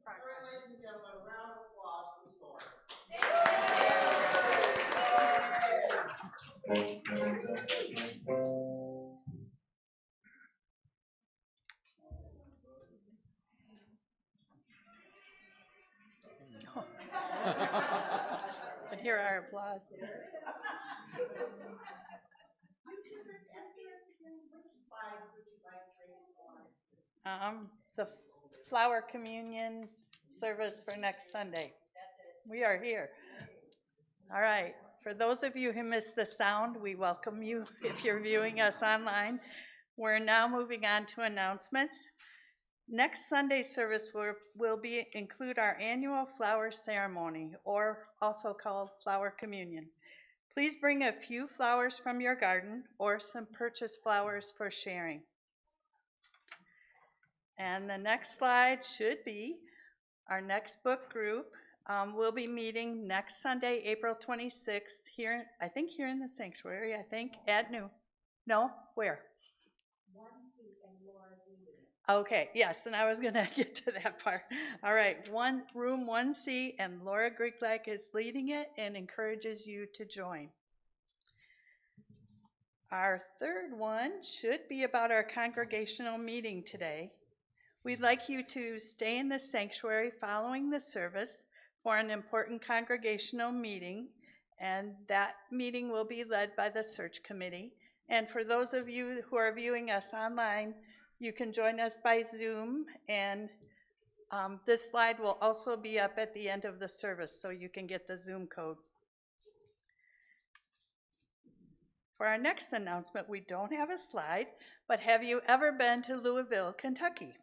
progress. Ladies and gentlemen, a round of applause for the story. But here our applause. The flower communion service for next Sunday. We are here. All right. For those of you who missed the sound, we welcome you if you're viewing us online. We're now moving on to announcements. Next Sunday's service will include our annual flower ceremony, or also called flower communion. Please bring a few flowers from your garden or some purchased flowers for sharing. And the next slide should be our next book group. We'll be meeting next Sunday, April 26th, here in the sanctuary, at noon. No? Where? Okay, yes, and I was going to get to that part. All right, room 1C, and Laura Griglak is leading it and encourages you to join. Our third one should be about our congregational meeting today. We'd like you to stay in the sanctuary following the service for an important congregational meeting, and that meeting will be led by the search committee. And for those of you who are viewing us online, you can join us by Zoom, and this slide will also be up at the end of the service, so you can get the Zoom code. For our next announcement, we don't have a slide, but have you ever been to Louisville, Kentucky?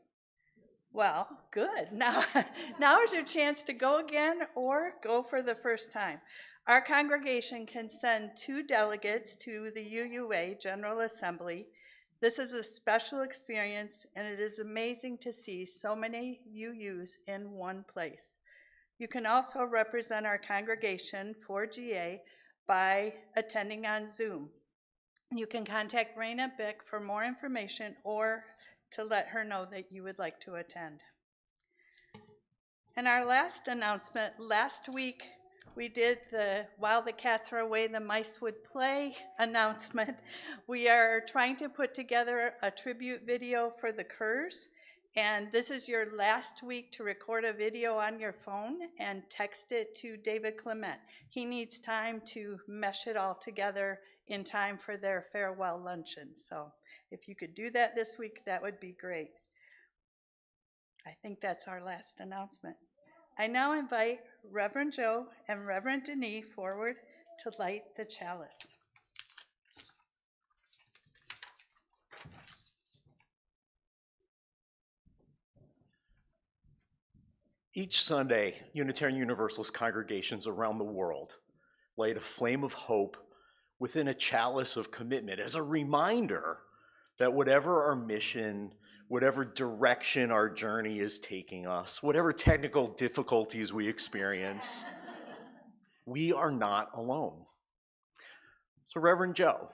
Well, good. Now is your chance to go again or go for the first time. Our congregation can send 2 delegates to the UUA General Assembly. This is a special experience, and it is amazing to see so many UUs in one place. You can also represent our congregation for GA by attending on Zoom. You can contact Raina Bick for more information or to let her know that you would like to attend. And our last announcement, last week we did the While the Cats Are Away, the Mice Would Play announcement. We are trying to put together a tribute video for the Kerrs, and this is your last week to record a video on your phone and text it to David Clement. He needs time to mesh it all together in time for their farewell luncheon. So if you could do that this week, that would be great. I think that's our last announcement. I now invite Reverend Joe and Reverend Denis forward to light the chalice. Each Sunday, Unitarian Universalist congregations around the world light a flame of hope within a chalice of commitment as a reminder that whatever our mission, whatever direction our journey is taking us, whatever technical difficulties we experience, we are not alone. So Reverend Joe,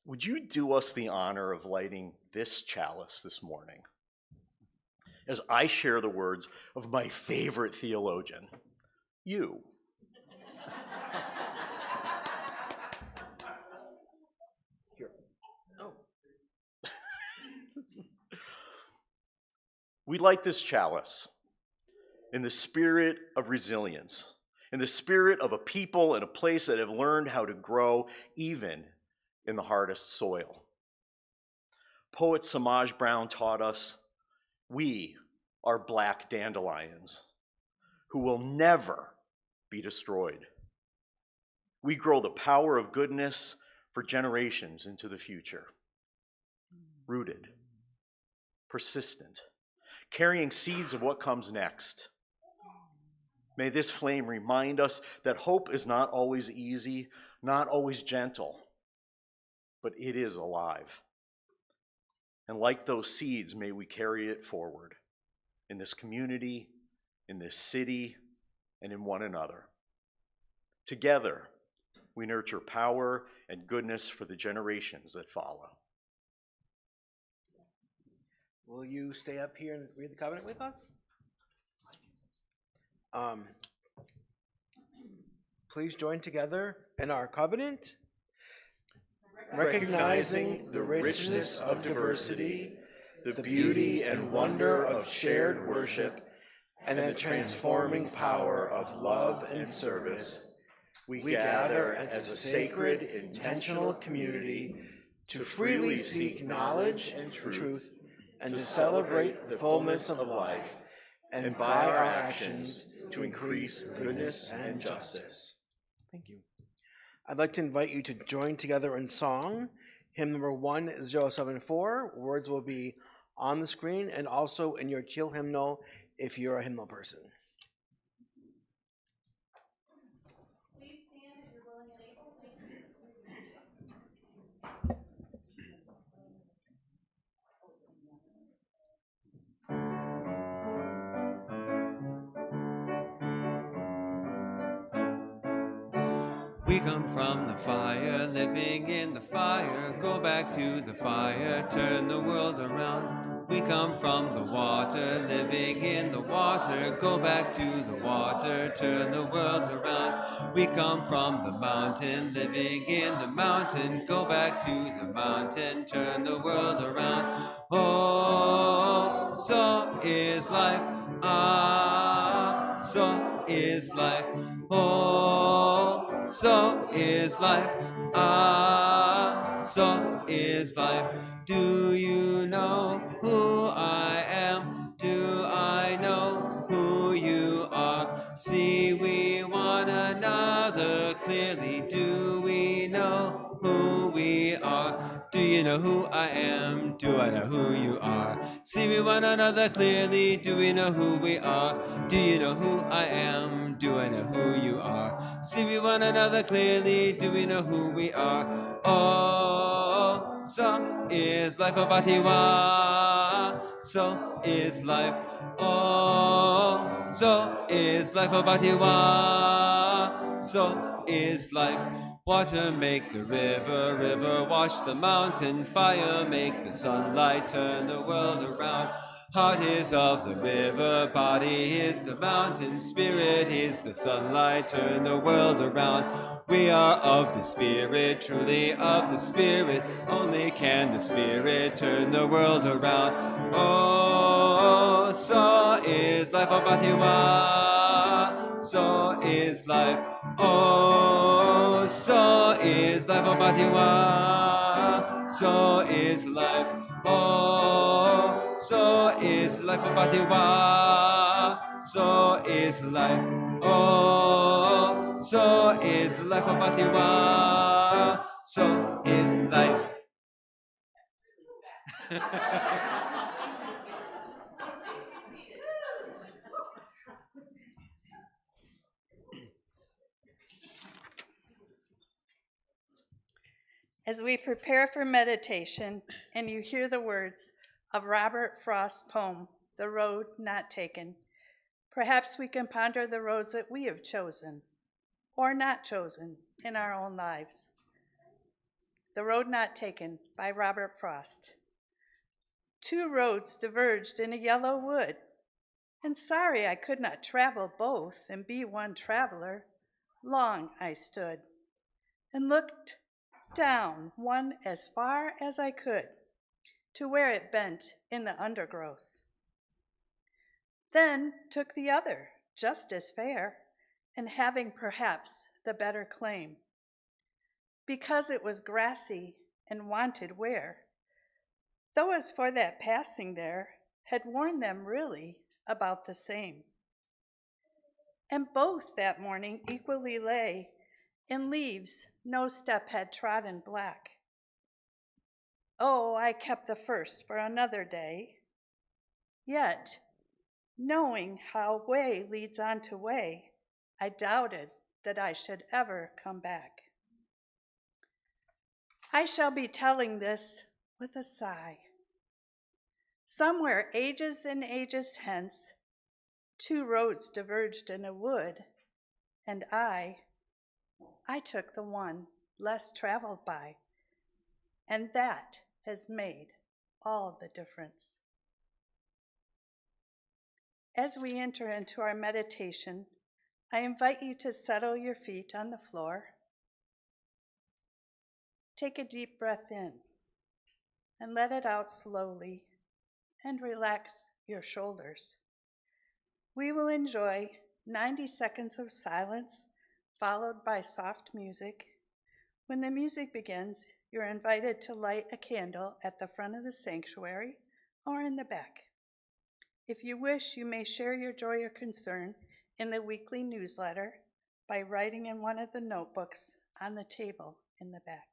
would you do us the honor of lighting this chalice this morning as I share the words of my favorite theologian, you. Here. Oh. We light this chalice in the spirit of resilience, in the spirit of a people and a place that have learned how to grow even in the hardest soil. Poet Samaj Brown taught us, we are black dandelions who will never be destroyed. We grow the power of goodness for generations into the future. Rooted, persistent, carrying seeds of what comes next. May this flame remind us that hope is not always easy, not always gentle, but it is alive. And like those seeds, may we carry it forward in this community, in this city, and in one another. Together, we nurture power and goodness for the generations that follow. Will you stay up here and read the covenant with us? Please join together in our covenant, recognizing the richness of diversity, the beauty and wonder of shared worship, and the transforming power of love and service. We gather as a sacred, intentional community to freely seek knowledge and truth, and to celebrate the fullness of life, and by our actions to increase goodness and justice. Thank you. I'd like to invite you to join together in song. Hymn number 1074. Words will be on the screen and also in your teal hymnal if you're a hymnal person. Please stand if you're willing and able. Thank you. We come from the fire, living in the fire. Go back to the fire, turn the world around. We come from the water, living in the water. Go back to the water, turn the world around. We come from the mountain, living in the mountain. Go back to the mountain, turn the world around. Oh, so is life. Ah, so is life. Oh, so is life. Ah, so is life. Do you know who I am? Do I know who you are? See we one another clearly. Do we know who we are? Do you know who I am? Do I know who you are? See we one another clearly. Do we know who we are? Do you know who I am? Do I know who you are? See we one another clearly. Do we know who we are? Oh, so is life a batiwa. So is life. Oh, so is life a batiwa. So is life. Water make the river, river wash the mountain, fire make the sunlight turn the world around. Heart is of the river, body is the mountain, spirit is the sunlight, turn the world around. We are of the spirit, truly of the spirit, only can the spirit turn the world around. Oh, so is life a batiwa, so is life. Oh, so is life a batiwa, so is life. Oh, so is life a batiwa, so is life. Oh, so is life a batiwa, so is life. As we prepare for meditation and you hear the words of Robert Frost's poem, The Road Not Taken, perhaps we can ponder the roads that we have chosen or not chosen in our own lives. The Road Not Taken by Robert Frost. Two roads diverged in a yellow wood, and sorry I could not travel both and be one traveler. Long I stood and looked down one as far as I could to where it bent in the undergrowth. Then took the other, just as fair, and having perhaps the better claim, because it was grassy and wanted wear, though as for that passing there, had warned them really about the same. And both that morning equally lay in leaves no step had trodden black. Oh, I kept the first for another day. Yet, knowing how way leads on to way, I doubted that I should ever come back. I shall be telling this with a sigh. Somewhere ages and ages hence, two roads diverged in a wood, and I took the one less traveled by, and that has made all the difference. As we enter into our meditation, I invite you to settle your feet on the floor. Take a deep breath in and let it out slowly, and relax your shoulders. We will enjoy 90 seconds of silence followed by soft music. When the music begins, you're invited to light a candle at the front of the sanctuary or in the back. If you wish, you may share your joy or concern in the weekly newsletter by writing in one of the notebooks on the table in the back.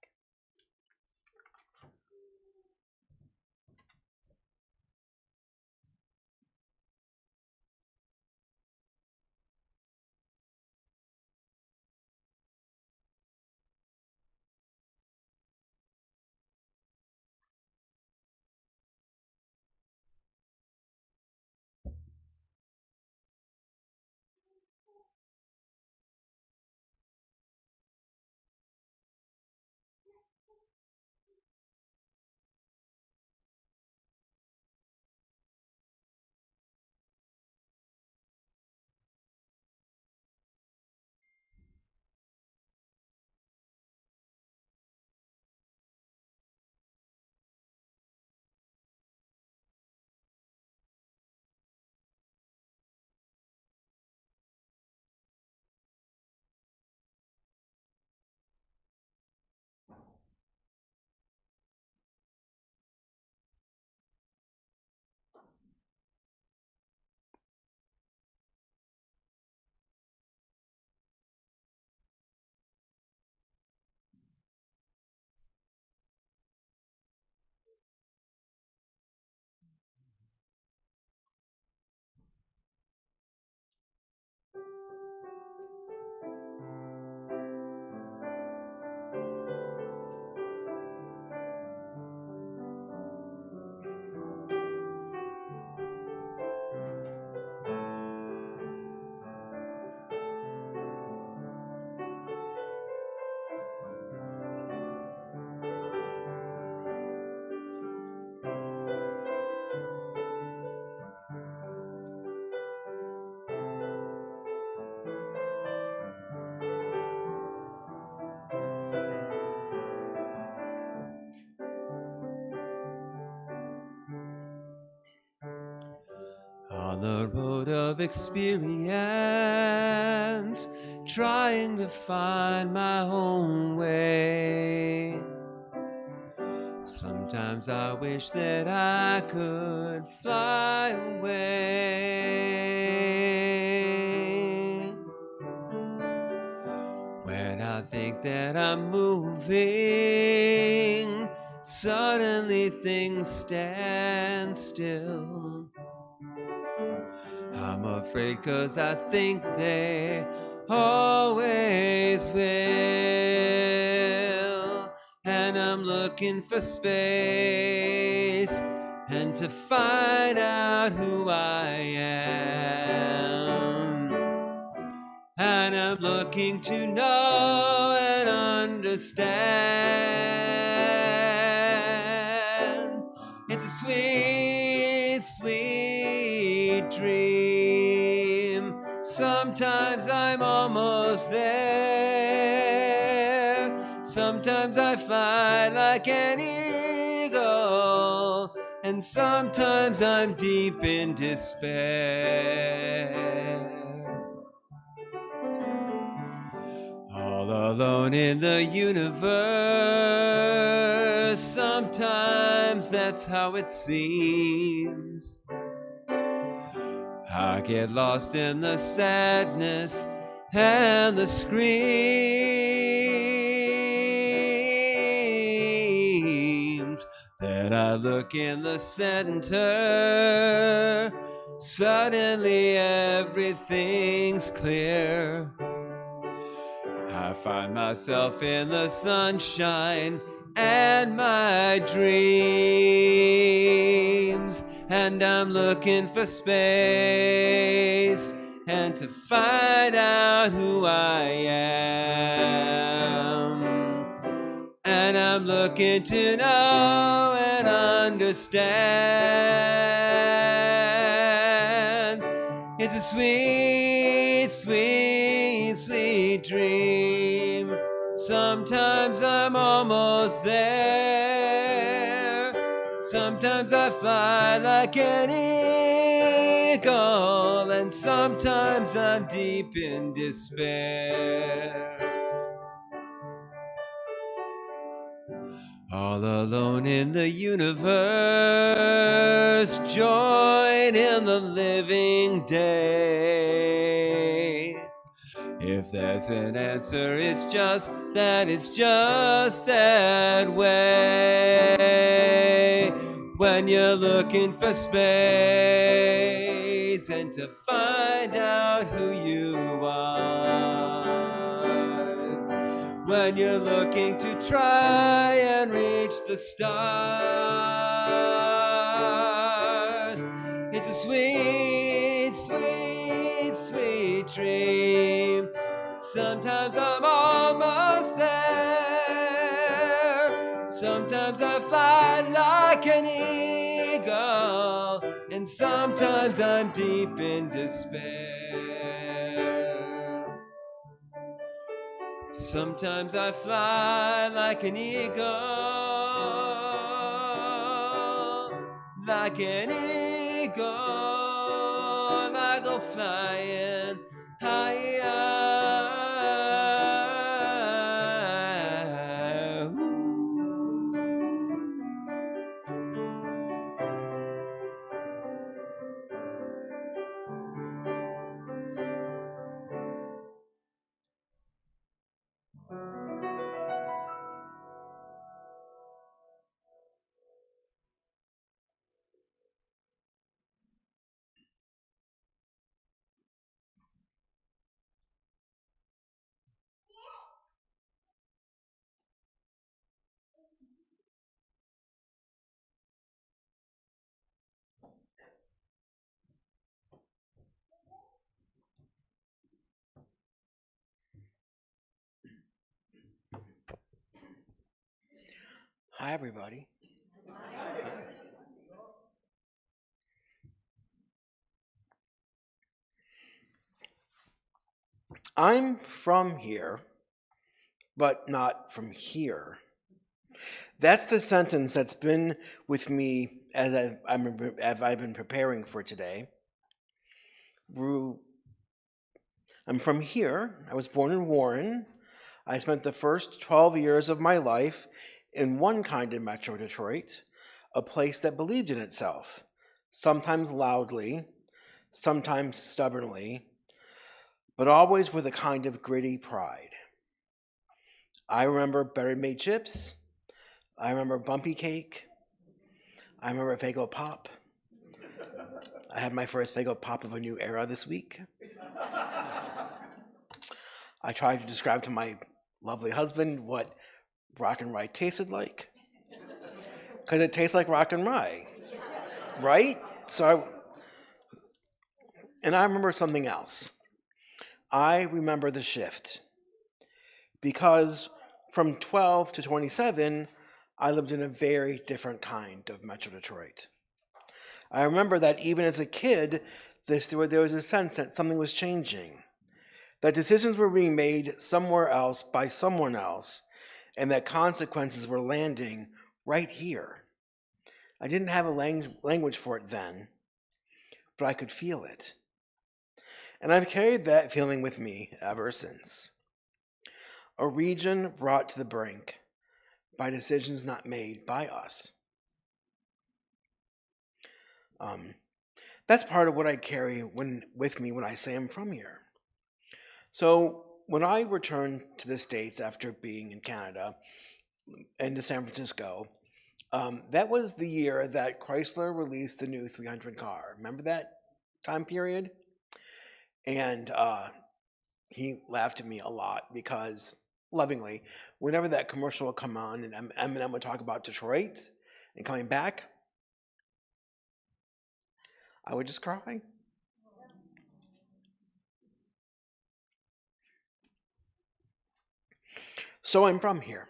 On the road of experience, trying to find my own way. Sometimes I wish that I could fly away. When I think that I'm moving, suddenly things stand still. I'm afraid 'cause I think they always will. And I'm looking for space and to find out who I am. And I'm looking to know and understand. It's a sweet, sweet dream. Sometimes I'm almost there. Sometimes I fly like an eagle. And sometimes I'm deep in despair. All alone in the universe, sometimes that's how it seems. I get lost in the sadness and the screams. Then I look in the center, suddenly everything's clear. I find myself in the sunshine and my dreams, and I'm looking for space and to find out who I am. And I'm looking to know and understand. a sweet, sweet, sweet dream. Sometimes I'm almost there. Sometimes I fly like an eagle, and sometimes I'm deep in despair. All alone in the universe, join in the living day. If there's an answer, it's just that way. When you're looking for space and to find out who you are. When you're looking to try and reach the stars. It's a sweet, sweet, sweet dream. Sometimes I'm almost there. Sometimes I fly like an eagle, and sometimes I'm deep in despair. Sometimes I fly like an eagle, like an eagle. I go flying higher. Hi, everybody. I'm from here, but not from here. That's the sentence that's been with me as I've been preparing for today. I'm from here. I was born in Warren. I spent the first 12 years of my life in one kind of Metro Detroit, a place that believed in itself, sometimes loudly, sometimes stubbornly, but always with a kind of gritty pride. I remember Better Made chips. I remember Bumpy Cake. I remember Faygo Pop. I had my first Faygo Pop of a new era this week. I tried to describe to my lovely husband what rock and rye tasted like. Because it tastes like rock and rye, right? And I remember something else. I remember the shift. Because from 12 to 27, I lived in a very different kind of Metro Detroit. I remember that even as a kid, there was a sense that something was changing, that decisions were being made somewhere else by someone else, and that consequences were landing right here. I didn't have a language for it then, but I could feel it. And I've carried that feeling with me ever since. A region brought to the brink by decisions not made by us. That's part of what I carry with me when I say I'm from here. So when I returned to the States after being in Canada and to San Francisco, that was the year that Chrysler released the new 300 car. Remember that time period? And he laughed at me a lot because, lovingly, whenever that commercial would come on and Eminem would talk about Detroit and coming back, I would just cry. So I'm from here.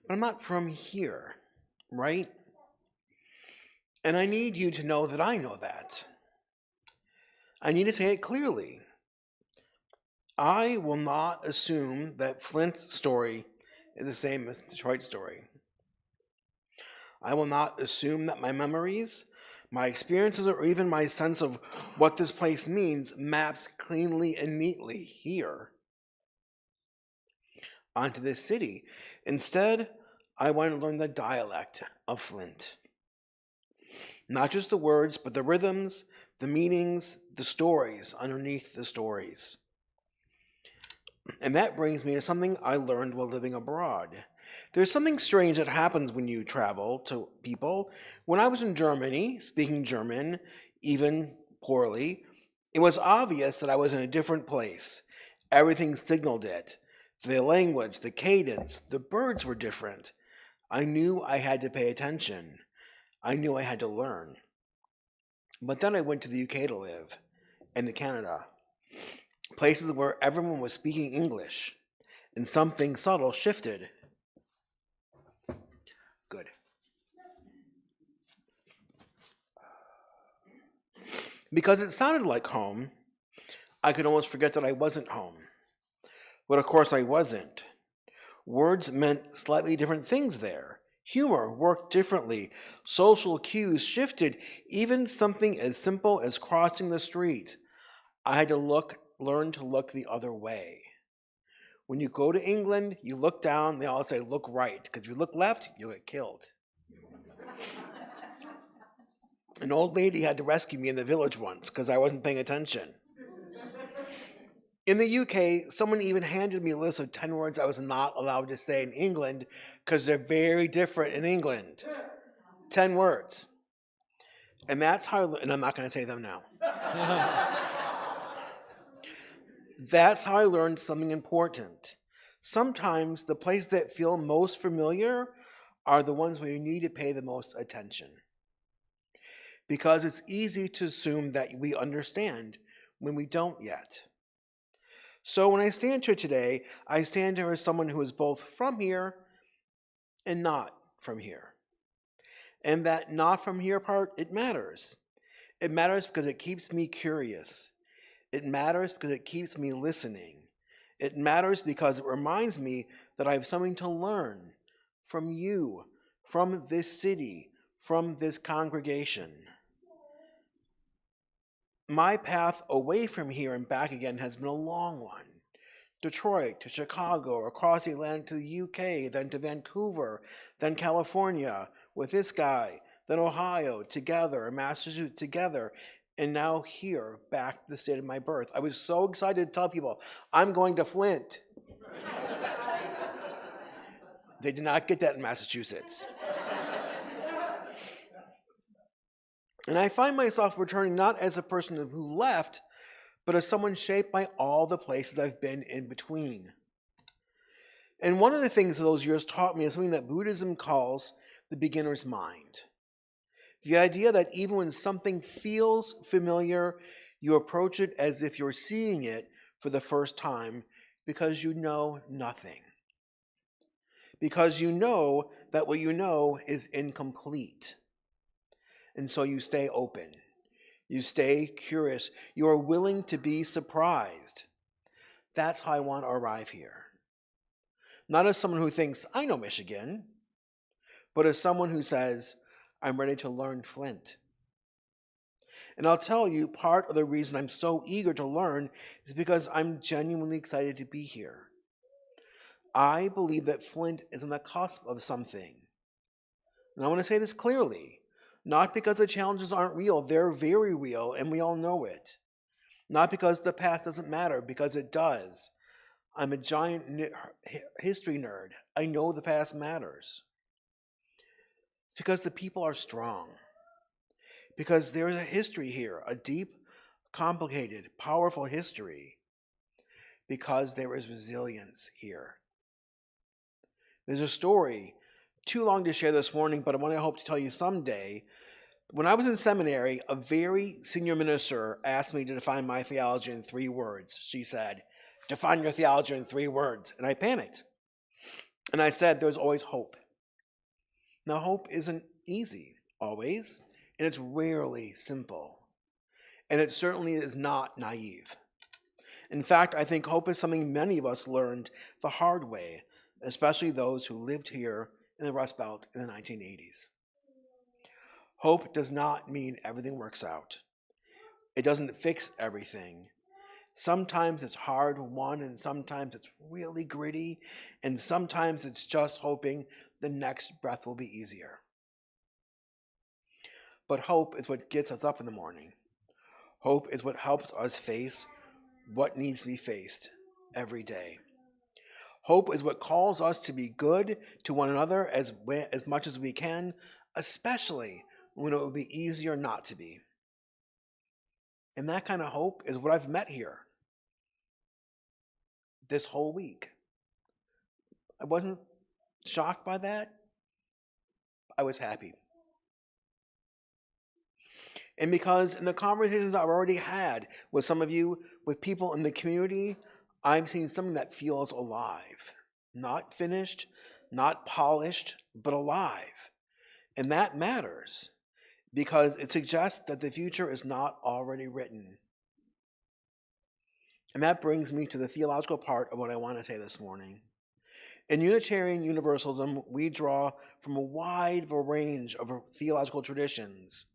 But I'm not from here, right? And I need you to know that I know that. I need to say it clearly. I will not assume that Flint's story is the same as Detroit's story. I will not assume that my memories, my experiences, or even my sense of what this place means maps cleanly and neatly here onto this city. Instead, I want to learn the dialect of Flint. Not just the words, but the rhythms, the meanings, the stories underneath the stories. And that brings me to something I learned while living abroad. There's something strange that happens when you travel to people. When I was in Germany, speaking German, even poorly, it was obvious that I was in a different place. Everything signaled it. The language, the cadence, the birds were different. I knew I had to pay attention. I knew I had to learn. But then I went to the UK to live, and to Canada. Places where everyone was speaking English, and something subtle shifted. Good. Because it sounded like home, I could almost forget that I wasn't home. But of course I wasn't. Words meant slightly different things there. Humor worked differently. Social cues shifted. Even something as simple as crossing the street. I had to learn to look the other way. When you go to England, you look down, they all say, look right, because if you look left, you'll get killed. An old lady had to rescue me in the village once, because I wasn't paying attention. In the UK, someone even handed me a list of 10 words I was not allowed to say in England, because they're very different in England. 10 words. And that's how, and I'm not going to say them now. That's how I learned something important. Sometimes the places that feel most familiar are the ones where you need to pay the most attention. Because it's easy to assume that we understand when we don't yet. So when I stand here today, I stand here as someone who is both from here and not from here. And that not from here part, it matters. It matters because it keeps me curious. It matters because it keeps me listening. It matters because it reminds me that I have something to learn from you, from this city, from this congregation. My path away from here and back again has been a long one. Detroit to Chicago, across the Atlantic to the UK, then to Vancouver, then California with this guy, then Ohio together, Massachusetts together, and now here, back to the state of my birth. I was so excited to tell people, I'm going to Flint. They did not get that in Massachusetts. And I find myself returning not as a person who left, but as someone shaped by all the places I've been in between. And one of the things those years taught me is something that Buddhism calls the beginner's mind. The idea that even when something feels familiar, you approach it as if you're seeing it for the first time because you know nothing. Because you know that what you know is incomplete. And so you stay open. You stay curious. You are willing to be surprised. That's how I want to arrive here. Not as someone who thinks, I know Michigan, but as someone who says, I'm ready to learn Flint. And I'll tell you, part of the reason I'm so eager to learn is because I'm genuinely excited to be here. I believe that Flint is on the cusp of something. And I want to say this clearly. Not because the challenges aren't real, they're very real, and we all know it. Not because the past doesn't matter, because it does. I'm a giant history nerd. I know the past matters. It's because the people are strong. Because there is a history here, a deep, complicated, powerful history. Because there is resilience here. There's a story, too long to share this morning, but one I hope to tell you someday. When I was in seminary, a very senior minister asked me to define my theology in 3 words. She said, define your theology in 3 words. And I panicked. And I said, there's always hope. Now, hope isn't easy, always, and it's rarely simple. And it certainly is not naive. In fact, I think hope is something many of us learned the hard way, especially those who lived here in the Rust Belt in the 1980s. Hope does not mean everything works out. It doesn't fix everything. Sometimes it's hard won, and sometimes it's really gritty, and sometimes it's just hoping the next breath will be easier. But hope is what gets us up in the morning. Hope is what helps us face what needs to be faced every day. Hope is what calls us to be good to one another as much as we can, especially when it would be easier not to be. And that kind of hope is what I've met here this whole week. I wasn't shocked by that. I was happy. And because in the conversations I've already had with some of you, with people in the community, I've seen something that feels alive. Not finished, not polished, but alive. And that matters because it suggests that the future is not already written. And that brings me to the theological part of what I want to say this morning. In Unitarian Universalism, we draw from a wide range of theological traditions.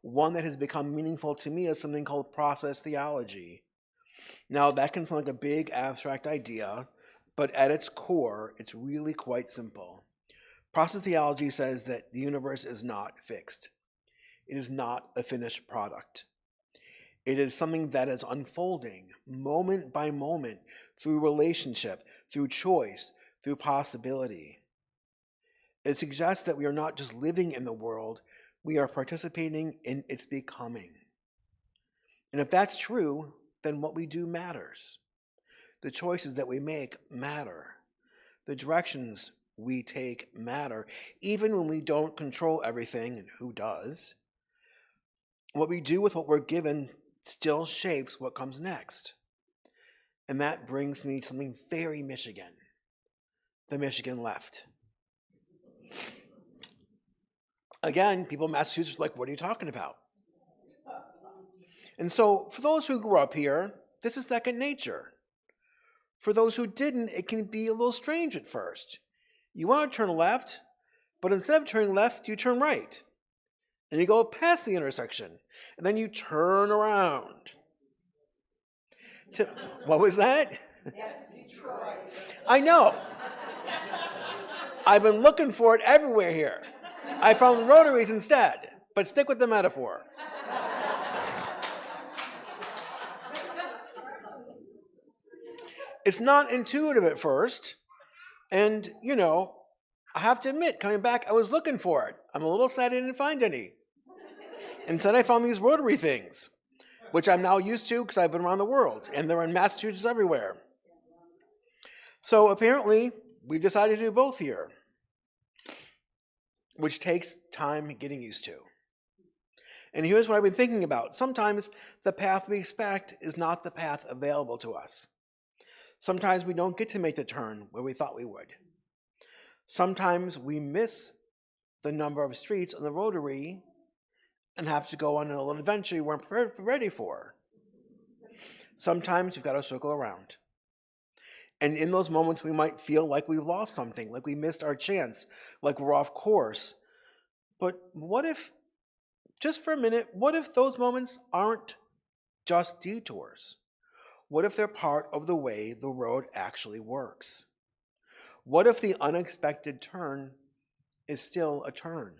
One that has become meaningful to me is something called process theology. Now, that can sound like a big abstract idea, but at its core, it's really quite simple. Process theology says that the universe is not fixed. It is not a finished product. It is something that is unfolding moment by moment through relationship, through choice, through possibility. It suggests that we are not just living in the world, we are participating in its becoming. And if that's true, then what we do matters. The choices that we make matter. The directions we take matter, even when we don't control everything, and who does. What we do with what we're given still shapes what comes next. And that brings me to something very Michigan. The Michigan left. Again, people in Massachusetts are like, what are you talking about? And so, for those who grew up here, this is second nature. For those who didn't, it can be a little strange at first. You want to turn left, but instead of turning left, you turn right. And you go past the intersection, and then you turn around. What was that? That's Detroit. I know. I've been looking for it everywhere here. I found rotaries instead, but stick with the metaphor. It's not intuitive at first, and, I have to admit, coming back, I was looking for it. I'm a little sad I didn't find any. Instead, I found these rotary things, which I'm now used to because I've been around the world, and they're in Massachusetts everywhere. So apparently, we decided to do both here, which takes time getting used to. And here's what I've been thinking about. Sometimes the path we expect is not the path available to us. Sometimes we don't get to make the turn where we thought we would. Sometimes we miss the number of streets on the rotary and have to go on a little adventure you weren't ready for. Sometimes you've got to circle around. And in those moments, we might feel like we've lost something, like we missed our chance, like we're off course. But what if, just for a minute, what if those moments aren't just detours? What if they're part of the way the road actually works? What if the unexpected turn is still a turn?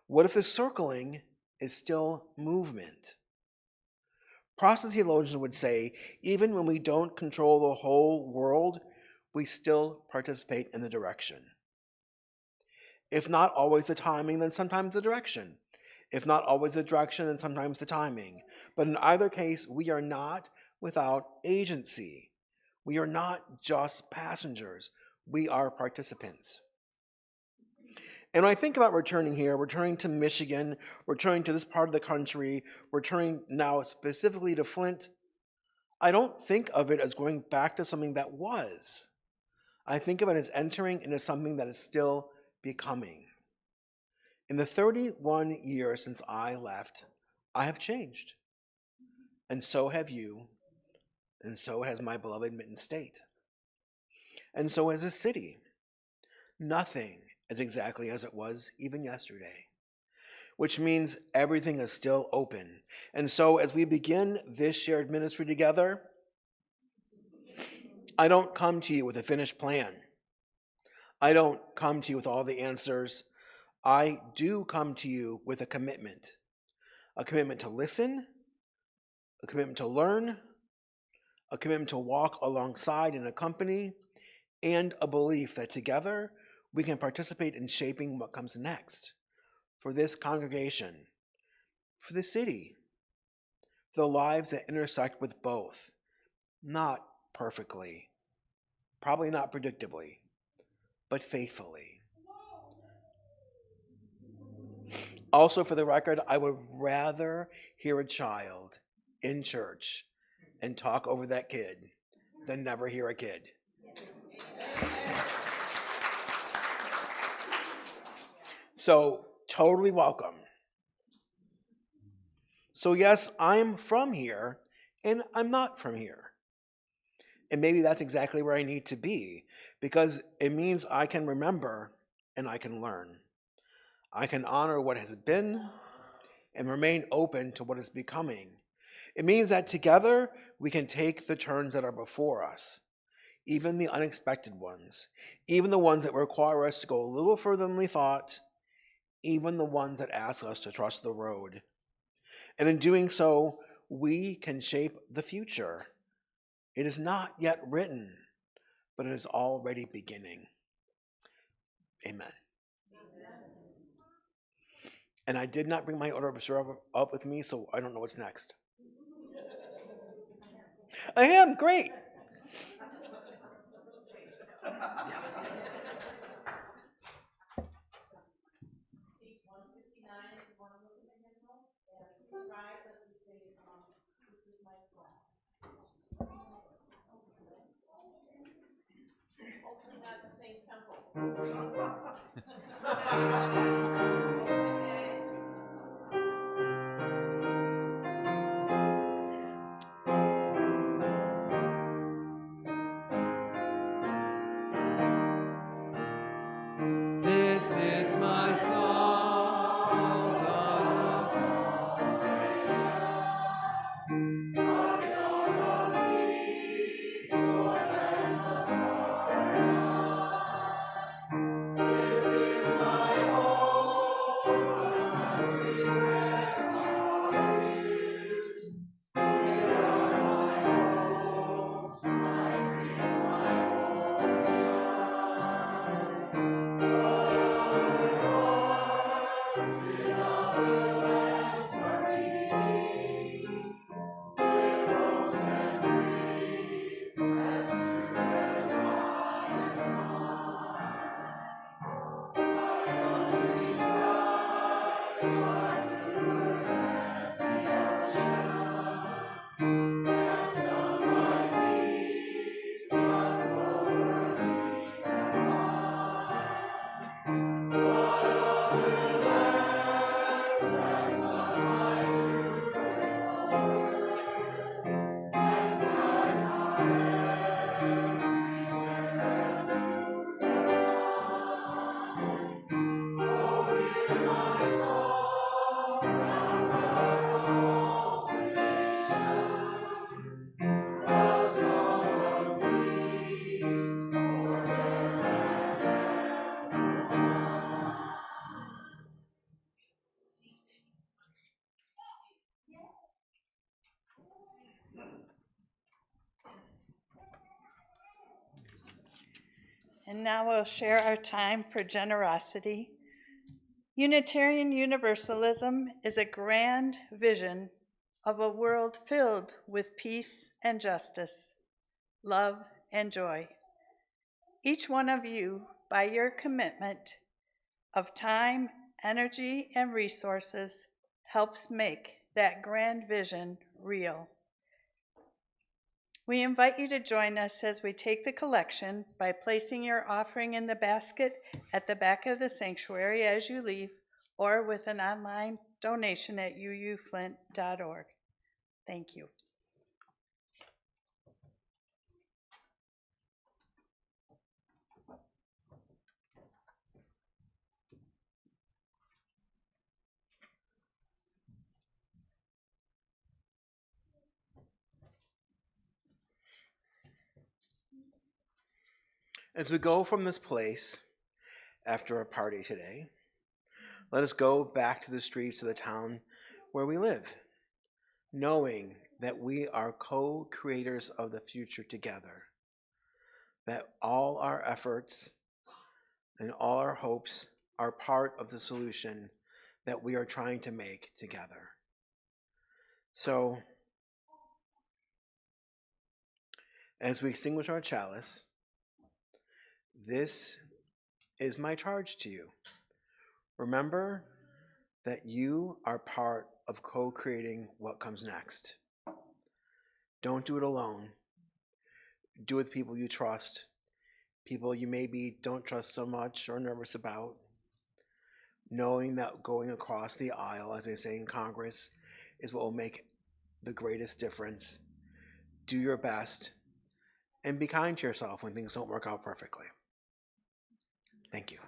What if the circling is still movement? Process theologians would say, even when we don't control the whole world, we still participate in the direction. If not always the timing, then sometimes the direction. If not always the direction, then sometimes the timing. But in either case, we are not without agency. We are not just passengers. We are participants. And when I think about returning here, returning to Michigan, returning to this part of the country, returning now specifically to Flint, I don't think of it as going back to something that was. I think of it as entering into something that is still becoming. In the 31 years since I left, I have changed. and so have you, and so has my beloved Mitten State, and so has this city. Nothing is exactly as it was even yesterday, which means everything is still open. And so as we begin this shared ministry together, I don't come to you with a finished plan. I don't come to you with all the answers. I do come to you with a commitment to listen, a commitment to learn, a commitment to walk alongside and accompany, and a belief that together we can participate in shaping what comes next for this congregation, for the city, for the lives that intersect with both, not perfectly, probably not predictably, but faithfully. Also, for the record, I would rather hear a child in church and talk over that kid than never hear a kid. So, totally welcome. So yes, I'm from here, and I'm not from here. And maybe that's exactly where I need to be, because it means I can remember and I can learn. I can honor what has been and remain open to what is becoming. It means that together we can take the turns that are before us, even the unexpected ones, even the ones that require us to go a little further than we thought, even the ones that ask us to trust the road. And in doing so, we can shape the future. It is not yet written, but it is already beginning. Amen. And I did not bring my order of service up with me, so I don't know what's next. I am, great. Hopefully not the same tempo. This is my song, O God of And now we'll share our time for generosity. Unitarian Universalism is a grand vision of a world filled with peace and justice, love and joy. Each one of you, by your commitment of time, energy, and resources, helps make that grand vision real. We invite you to join us as we take the collection by placing your offering in the basket at the back of the sanctuary as you leave, or with an online donation at uuflint.org. Thank you. As we go from this place after a party today, let us go back to the streets of the town where we live, knowing that we are co-creators of the future together, that all our efforts and all our hopes are part of the solution that we are trying to make together. So, as we extinguish our chalice, this is my charge to you. Remember that you are part of co-creating what comes next. Don't do it alone. Do it with people you trust, people you maybe don't trust so much or nervous about, knowing that going across the aisle, as they say in Congress, is what will make the greatest difference. Do your best and be kind to yourself when things don't work out perfectly. Thank you.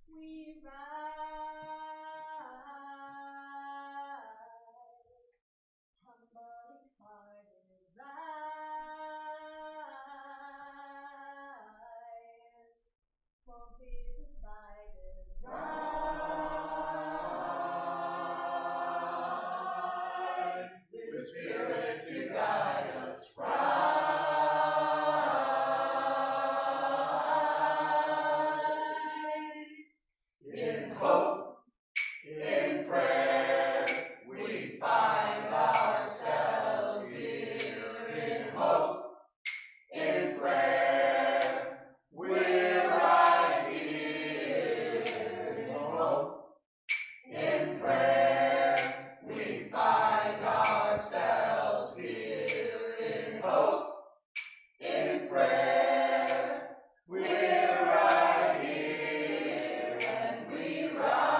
We rise, humbly hearted rise, won't be divided, rise, with Spirit to guide us, in hope, in prayer, we find ourselves here. In hope, in prayer, we're right here. In hope, in prayer, we find ourselves here. In hope, in prayer, we're right here, and we rise.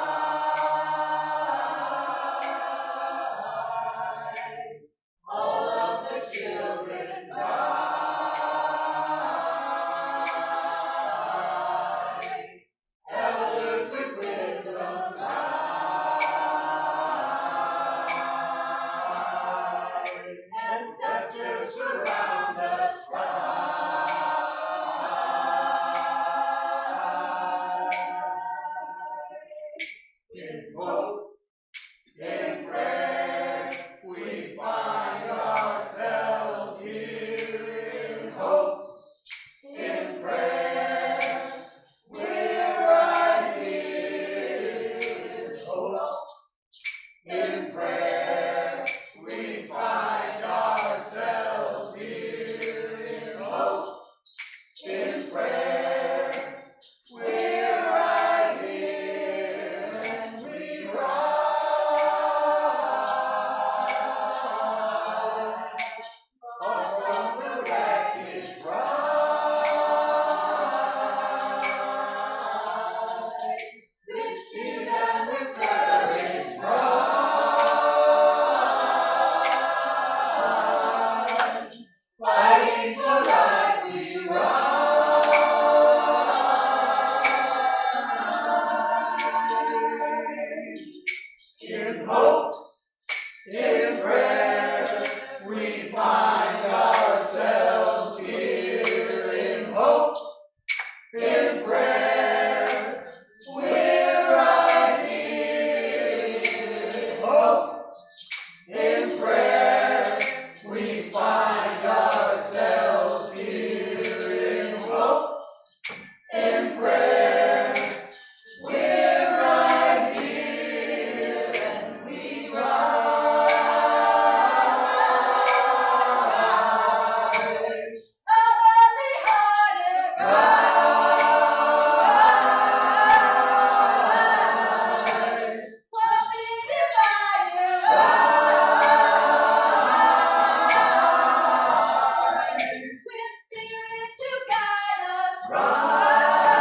All of the children rise. Elders with wisdom rise. Ancestors surround us rise. In hope, in prayer, we find ourselves here. In hope, in prayer, we're right here. In hope, in prayer, we find ourselves here. In hope, in prayer, we're right here, and we rise. Up from the wreckage, rise. With tears and with courage, rise. Fighting for life, we rise. In hope, in prayer, we find ourselves here. In hope, in prayer, we're right here. In hope, in prayer, we find ourselves here. In hope, in prayer, we're right here, and we rise. Humbly hearted rise. Won't be divided, rise. With Spirit to guide us, rise.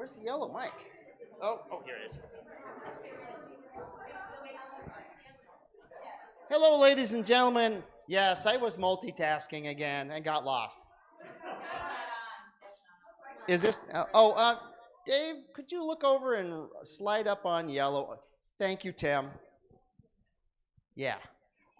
Where's the yellow mic? Oh, here it is. Hello, ladies and gentlemen. Yes, I was multitasking again and got lost. Is this? Dave, could you look over and slide up on yellow? Thank you, Tim. Yeah.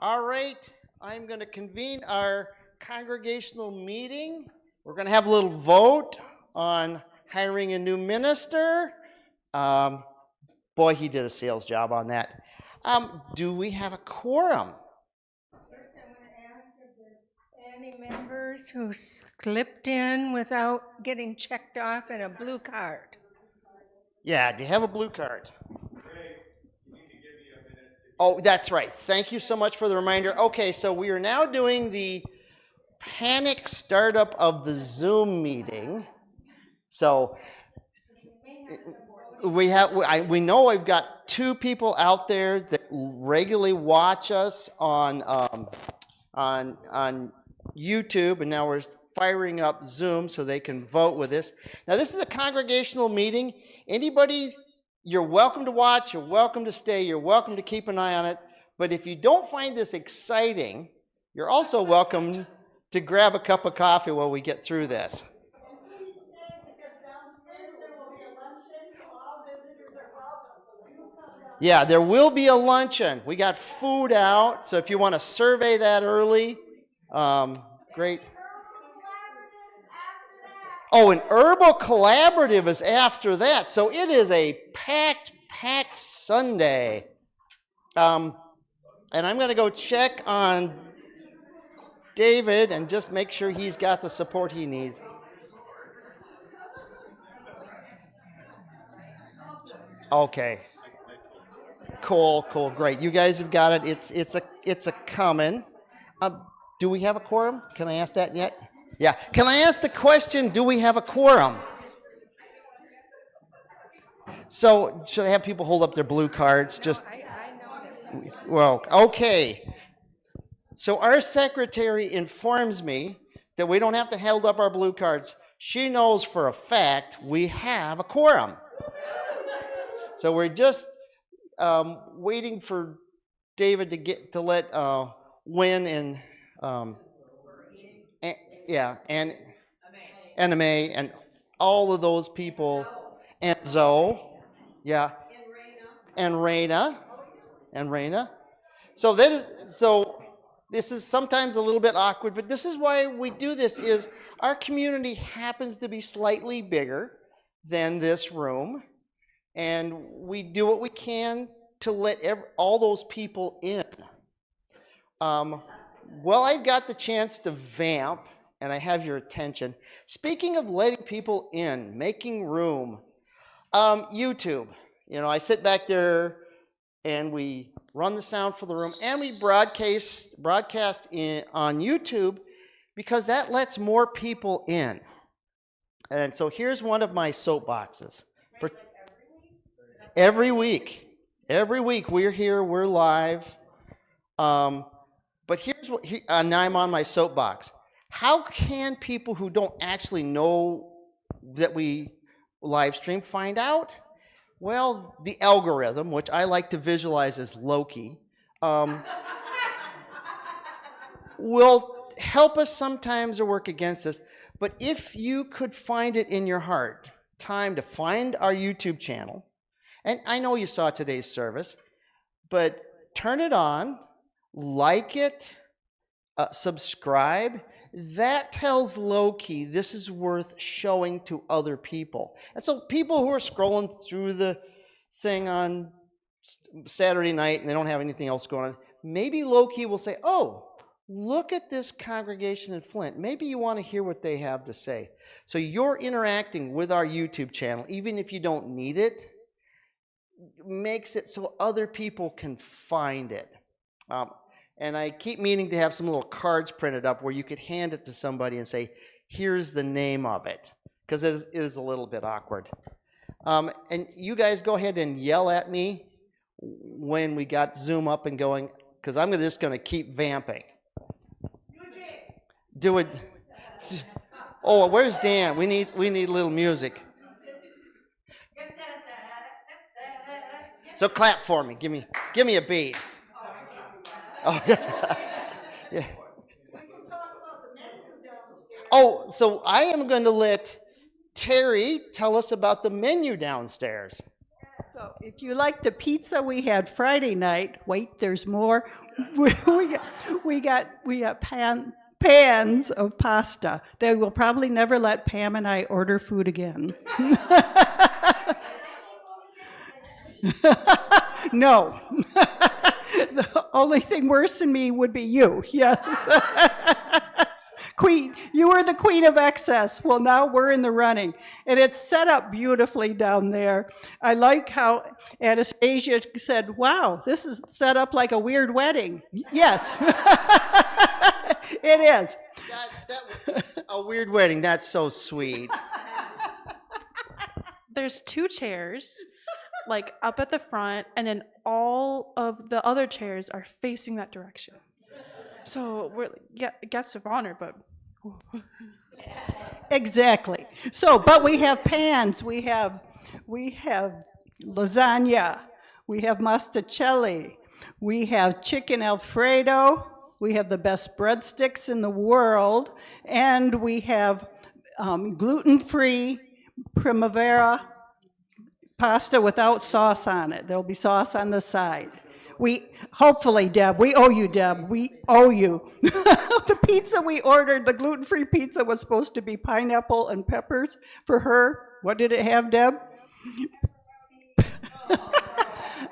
All right. I'm going to convene our congregational meeting. We're going to have a little vote on hiring a new minister. Boy, he did a sales job on that. Do we have a quorum? First, I want to ask if there's any members who slipped in without getting checked off in a blue card. Yeah, do you have a blue card? Oh, that's right. Thank you so much for the reminder. Okay, so we are now doing the panic startup of the Zoom meeting. So we know we've got 2 people out there that regularly watch us on YouTube, and now we're firing up Zoom so they can vote with us. Now, this is a congregational meeting. Anybody, you're welcome to watch, you're welcome to stay, you're welcome to keep an eye on it. But if you don't find this exciting, you're also welcome to grab a cup of coffee while we get through this. Yeah, there will be a luncheon. We got food out, so if you want to survey that early, great. Oh, an herbal collaborative is after that, so it is a packed Sunday. And I'm going to go check on David and just make sure he's got the support he needs. Okay. Cool, great. You guys have got it. It's a coming. Do we have a quorum? Can I ask that yet? Yeah. Can I ask the question, do we have a quorum? So, should I have people hold up their blue cards? Just. Well, okay. So our secretary informs me that we don't have to hold up our blue cards. She knows for a fact we have a quorum. So we're just waiting for David to let Wynn and Anna May and all of those people, and Zoe, yeah, and Raina. So this is sometimes a little bit awkward, but this is why we do this. Is our community happens to be slightly bigger than this room, and we do what we can to let all those people in. Well, I've got the chance to vamp, and I have your attention. Speaking of letting people in, making room, YouTube. I sit back there, and we run the sound for the room, and we broadcast on YouTube because that lets more people in. And so here's one of my soapboxes. Every week we're here, we're live. But here's what, now I'm on my soapbox. How can people who don't actually know that we live stream find out? Well, the algorithm, which I like to visualize as Loki, will help us sometimes or work against us. But if you could find it in your heart, time to find our YouTube channel, and I know you saw today's service, but turn it on, like it, subscribe. That tells Loki this is worth showing to other people. And so people who are scrolling through the thing on Saturday night and they don't have anything else going on, maybe Loki will say, oh, look at this congregation in Flint. Maybe you want to hear what they have to say. So you're interacting with our YouTube channel, even if you don't need it, makes it so other people can find it. And I keep meaning to have some little cards printed up where you could hand it to somebody and say, here's the name of it, because it is a little bit awkward. And you guys go ahead and yell at me when we got Zoom up and going, because I'm just going to keep vamping. Do it. Oh, where's Dan? We need a little music. So clap for me. Give me a beat. Oh, yeah. Oh, so I am going to let Terry tell us about the menu downstairs. So if you like the pizza we had Friday night, wait, there's more. We got pans of pasta. They will probably never let Pam and I order food again. No. The only thing worse than me would be you, yes. Queen, you were the queen of excess. Well, now we're in the running. And it's set up beautifully down there. I like how Anastasia said, wow, this is set up like a weird wedding. Yes, it is. A weird wedding, that's so sweet. There's 2 chairs, like up at the front, and then all of the other chairs are facing that direction. So we're guests of honor, but Exactly. So, but we have pans. We have lasagna. We have masticelli. We have chicken Alfredo. We have the best breadsticks in the world, and we have gluten-free primavera pasta without sauce on it. There'll be sauce on the side. Hopefully, Deb, we owe you, Deb. We owe you. The pizza we ordered, the gluten-free pizza, was supposed to be pineapple and peppers for her. What did it have, Deb?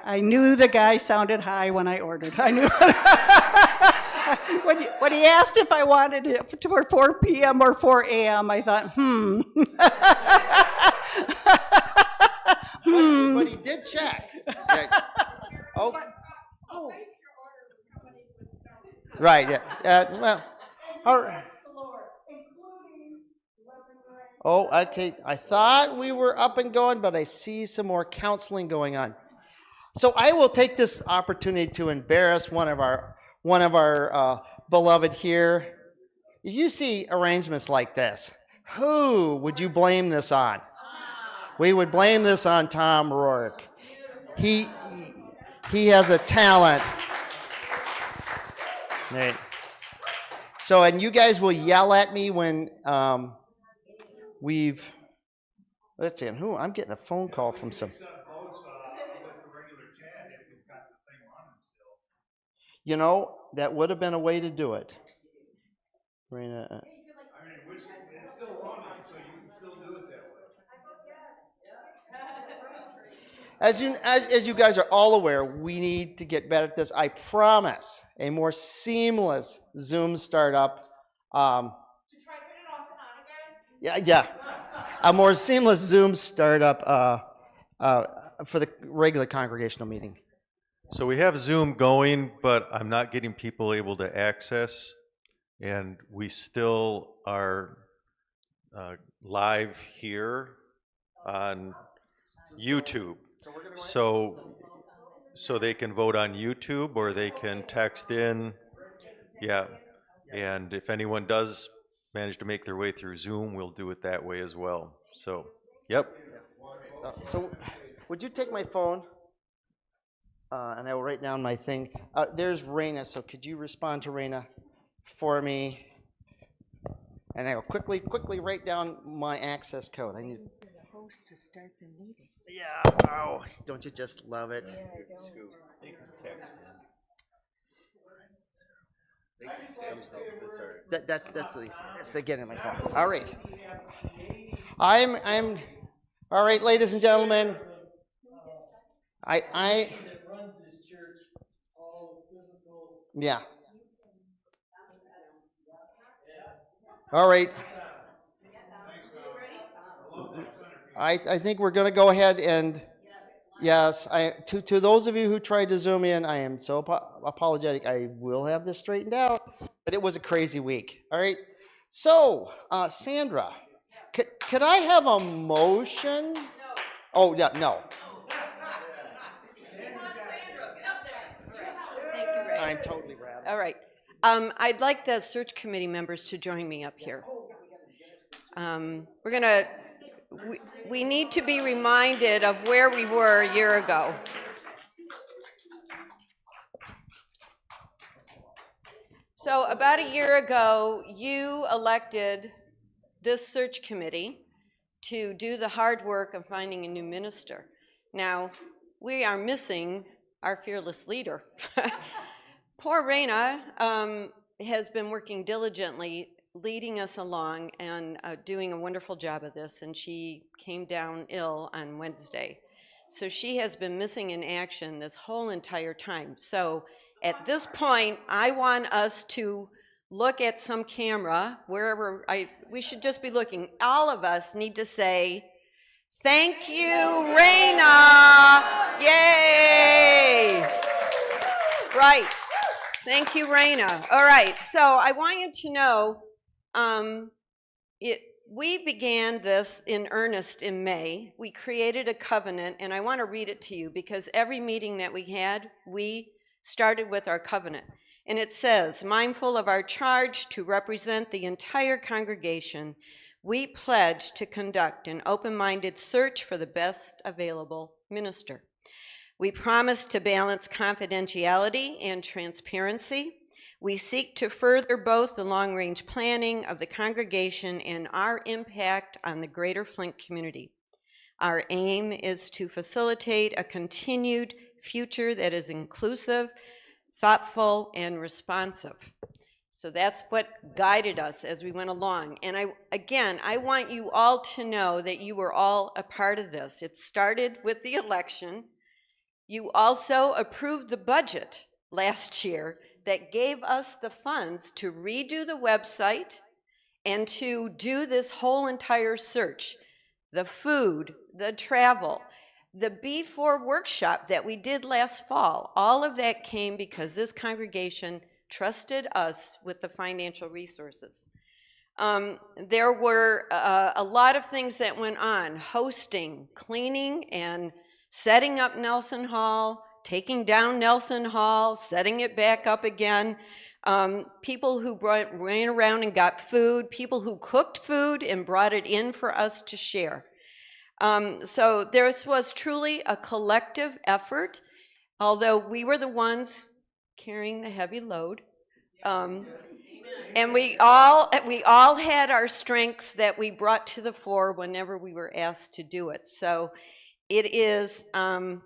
I knew the guy sounded high when I ordered. I knew. When he asked if I wanted it for 4 p.m. or 4 a.m., I thought, But he did check. Yeah. Oh. Right, yeah. Well, oh, okay. I thought we were up and going, but I see some more counseling going on. So I will take this opportunity to embarrass one of our beloved here. If you see arrangements like this, who would you blame this on? We would blame this on Tom Rourke. He has a talent. Right. So, and you guys will yell at me when let's see, who? I'm getting a phone call from some. You know, that would have been a way to do it. It's still running, so you can still do it that way. As you guys are all aware, we need to get better at this. I promise a more seamless Zoom startup. Yeah. A more seamless Zoom startup for the regular congregational meeting. So we have Zoom going, but I'm not getting people able to access, and we still are live here on YouTube. So they can vote on YouTube, or they can text in. Yeah, and if anyone does manage to make their way through Zoom, we'll do it that way as well. So, yep. So would you take my phone? And I will write down my thing. There's Raina, so could you respond to Raina for me? And I will quickly write down my access code. I need the host to start the meeting. Yeah. Oh, don't you just love it? Yeah, I don't. That's the getting my phone. All right. I'm all right, ladies and gentlemen. Yeah. All right. I think we're going to go ahead and, yes, to those of you who tried to Zoom in, I am so apologetic. I will have this straightened out, but it was a crazy week. All right. So, Sandra, could I have a motion? No. Oh, yeah, no. I'm totally rattled. All right. I'd like the search committee members to join me up here. We need to be reminded of where we were a year ago. So about a year ago, you elected this search committee to do the hard work of finding a new minister. Now, we are missing our fearless leader. Poor Raina has been working diligently, leading us along and doing a wonderful job of this, and she came down ill on Wednesday. So she has been missing in action this whole entire time. So at this point, I want us to look at some camera, wherever we should just be looking. All of us need to say, thank you, Raina. Yay! Right. Thank you, Raina. All right, so I want you to know, we began this in earnest in May. We created a covenant, and I want to read it to you because every meeting that we had, we started with our covenant. And it says, mindful of our charge to represent the entire congregation, we pledge to conduct an open-minded search for the best available minister. We promise to balance confidentiality and transparency. We seek to further both the long-range planning of the congregation and our impact on the greater Flint community. Our aim is to facilitate a continued future that is inclusive, thoughtful, and responsive. So that's what guided us as we went along. And I want you all to know that you were all a part of this. It started with the election. You also approved the budget last year that gave us the funds to redo the website and to do this whole entire search. The food, the travel, the B4 workshop that we did last fall, all of that came because this congregation trusted us with the financial resources. There were a lot of things that went on: hosting, cleaning, and setting up Nelson Hall, taking down Nelson Hall, setting it back up again, people who ran around and got food, people who cooked food and brought it in for us to share. So this was truly a collective effort, although we were the ones carrying the heavy load. And we all had our strengths that we brought to the fore whenever we were asked to do it. So it is, on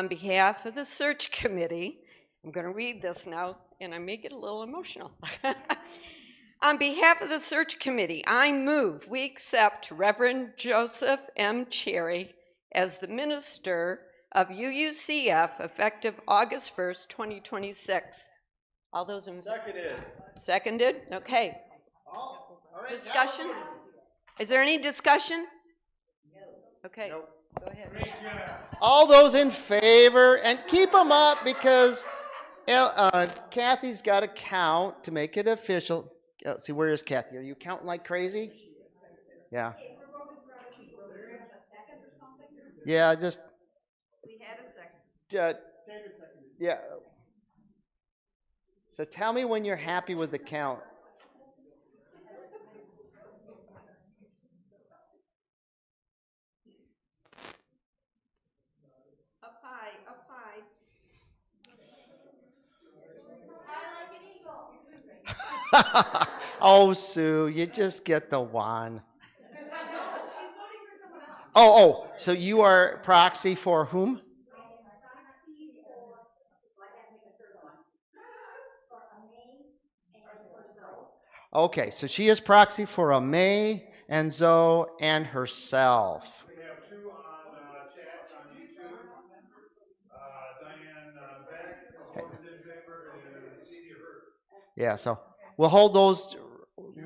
behalf of the search committee, I'm going to read this now, and I may get a little emotional. On behalf of the search committee, I move we accept Reverend Joseph M. Cherry as the minister of UUCF effective August 1st, 2026. All those in... Seconded. Seconded? Okay. Discussion? Is there any discussion? Okay. Nope. Go ahead. All those in favor, and keep them up because Kathy's got to count to make it official. See, where is Kathy? Are you counting like crazy? Yeah. Yeah, just. We had a second. Yeah. So tell me when you're happy with the count. Up high, up high. Oh, Sue, you just get the one. Oh, so you are proxy for whom? Okay, so she is proxy for a May and Zoe and herself. We have two on chat on YouTube. Diane Beck, voted in favor, and C.D. Hurd. Yeah, so we'll hold those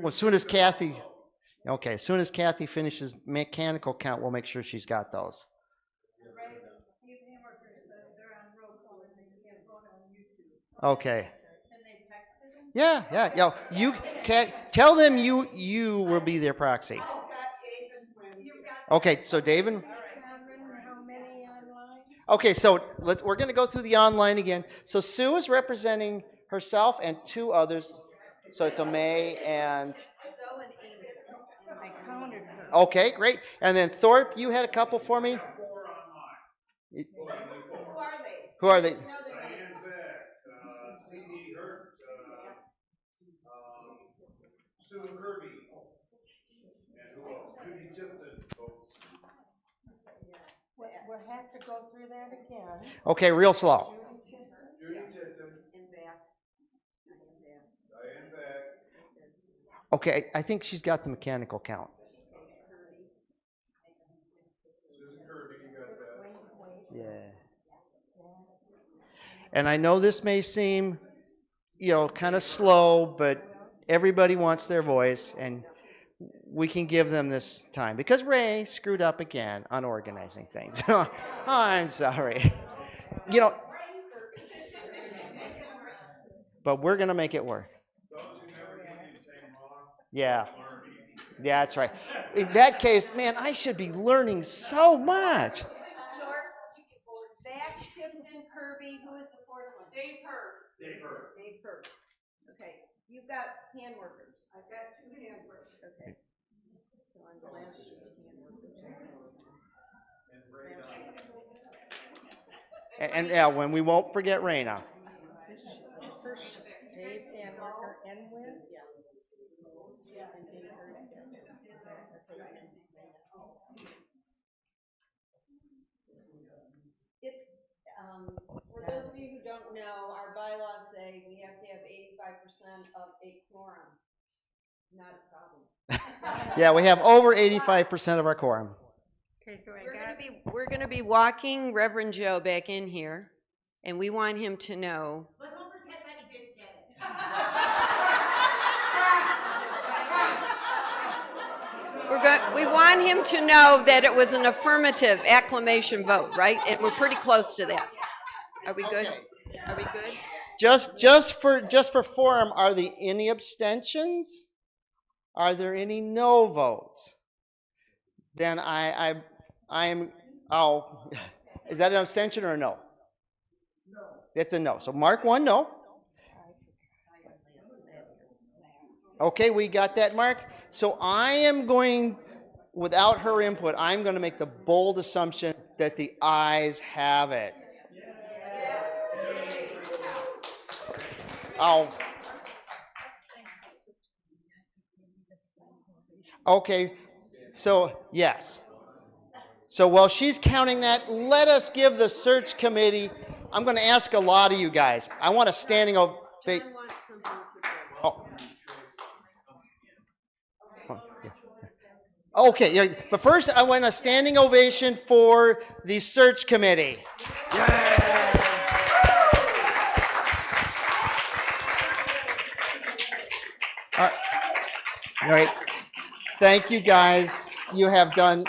as soon as Kathy. Okay, as soon as Kathy finishes mechanical count, we'll make sure she's got those. Okay. Yeah. You can't tell them you will be their proxy. Okay, so David. Okay, so we're going to go through the online again. So Sue is representing herself and two others. So it's a May and. I counted her. Okay, great. And then Thorpe, you had a couple for me. 4 online. Who are they? Diane Beck, C.D. Hurd, go through that again. Okay, real slow. Okay, I think she's got the mechanical count. Yeah. And I know this may seem, kind of slow, but everybody wants their voice, and we can give them this time because Ray screwed up again on organizing things. Oh, I'm sorry. But we're going to make it work. Yeah. Yeah, that's right. In that case, man, I should be learning so much. Back, Tipton, Kirby, who is the fourth one? Dave Herb. Okay, you've got hand workers. I've got 2 hand workers. Okay. So on the last sheet, hand workers. And yeah, when we won't forget Raina. First, Dave, hand worker, and Win. For those of you who don't know, our bylaws say we have to have 85% of a quorum. Not a problem. Yeah, we have over 85% of our quorum. Okay, so we're going to be walking Reverend Joe back in here, and we want him to know. Let's don't forget that he did get it. We want him to know that it was an affirmative acclamation vote, right? And we're pretty close to that. Are we good? Are we good? Just for forum, are there any abstentions? Are there any no votes? Then is that an abstention or a no? No. It's a no. So mark 1 no. Okay, we got that marked. So I am going, without her input, I'm going to make the bold assumption that the ayes have it. Oh. Okay, so yes. So while she's counting that, let us give the search committee, I'm going to ask a lot of you guys. I want a standing ovation. Oh. Okay, yeah, but first I want a standing ovation for the search committee. Yay! All right. Thank you guys. You have done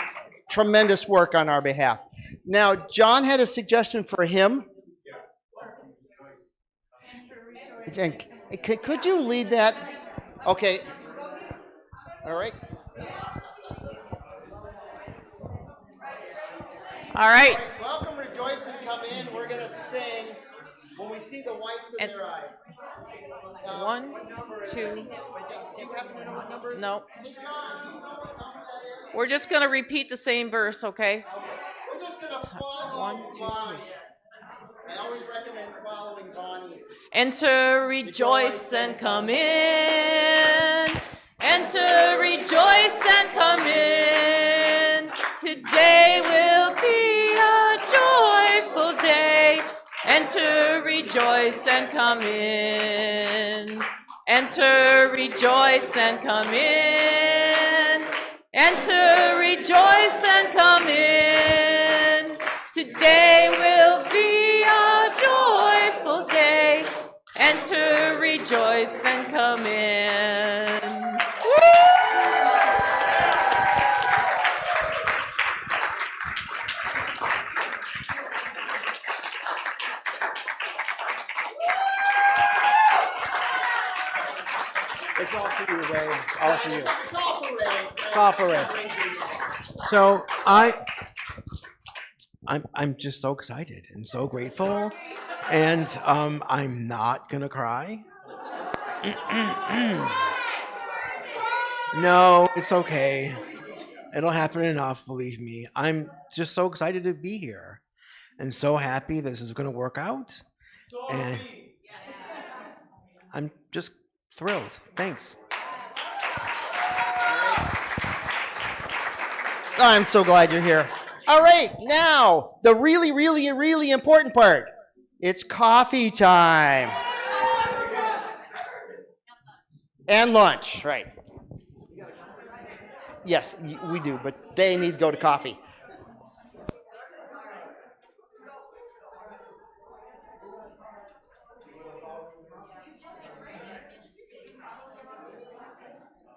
tremendous work on our behalf. Now, John had a suggestion for him. And could you lead that? Okay. All right. All right. Welcome, rejoice, and come in. We're going to sing When We See the Whites of Their Eyes. 1, 2. No. We're just going to repeat the same verse, okay? We're just going to follow 1, 2, 3. I always recommend following Bonnie. Enter, rejoice, and come in. Enter, rejoice, and come in. Today will be a joyful day. Enter, rejoice, and come in. Enter, rejoice, and come in. Enter, rejoice, and come in. Today will be a joyful day. Enter, rejoice, and come in. It's all for you, Ray. All for you. It's all for Ray. It's all for Ray. So I'm just so excited and so grateful, and I'm not gonna cry. No, it's okay. It'll happen enough, believe me. I'm just so excited to be here, and so happy this is gonna work out. And I'm just thrilled. Thanks. I'm so glad you're here. All right, now, the really, really, really important part. It's coffee time. And lunch, right. Yes, we do, but they need to go to coffee.